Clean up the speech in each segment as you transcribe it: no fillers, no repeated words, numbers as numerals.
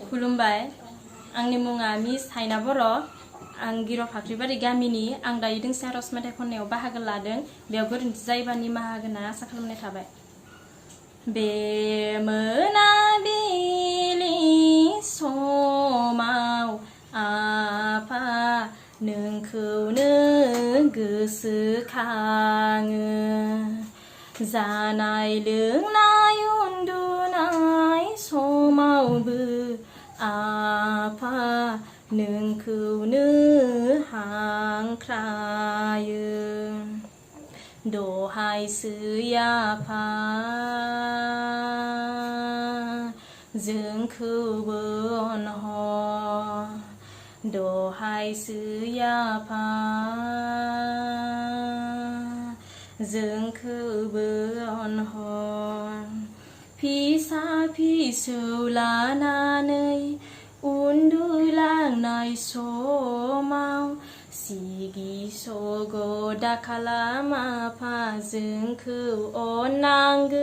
खुलुमबाय आंनि मुङा मिस हायना बर' आं गिर' फाख्रिबारि गामिनि आं दायो दोंसे आर'ज मेथाइ खननायाव बाहागो लादों बेयाव गोरोन्थि जायोबा निमाहा होगोन होनना आसा खालामनाय थाबाय बे मोनाबिलि समाव आफा नोंखौनो गोसोखाङो जानाय लोंनाय उन्दुनाय समावबो आफा नोंखौनो हांख्रायो दहायसो आफा जोंखौबो अनहर दहायसो आफा जोंखौबो अनहर फिसा फिसौ लानानै उन्दुलांनाय समाव सिगि सग' दाखालाम आफा जोंखौ अननांगोन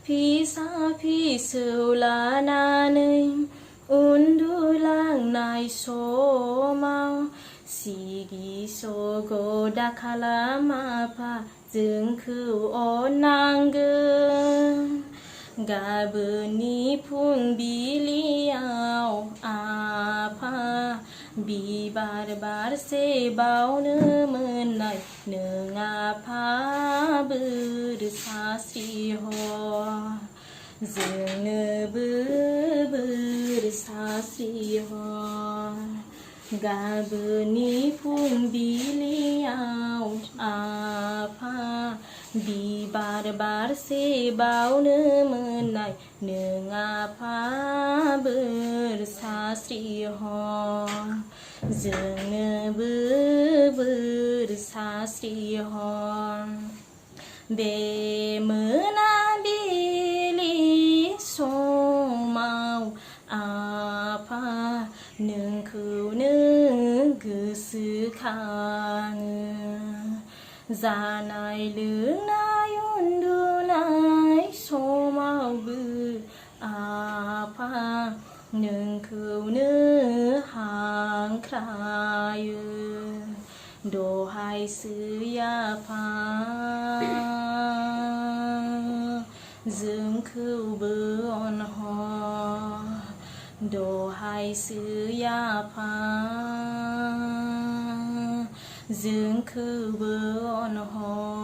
फिसा फिसौ लानानै उन्दुलांनाय समाव सिगि सग' दाखालाम आफा जोंखौ अननांगोन गाबोननि फुंबिलियाव आफा बिबार बारसे बावनो मोननाय नों आफा बोर सास्रिहर जोंनोबो बोर सास्रिहर गाबोननि फुंबिलियाव आफा बिबार बारसे बावनो मोननाय नों आफा बोर सास्रिहर जोंनोबो बोर सास्रिहर बे मोनाबिलि समाव आफा नोंखौनो गोसोखाङो जानाय लोंनाय उन्दुनाय समावबो आफा नोंखौनो हांख्रायो दहायसो आफा जोंखौबो अनहर दहायसो आफा जोंखौबो अनहर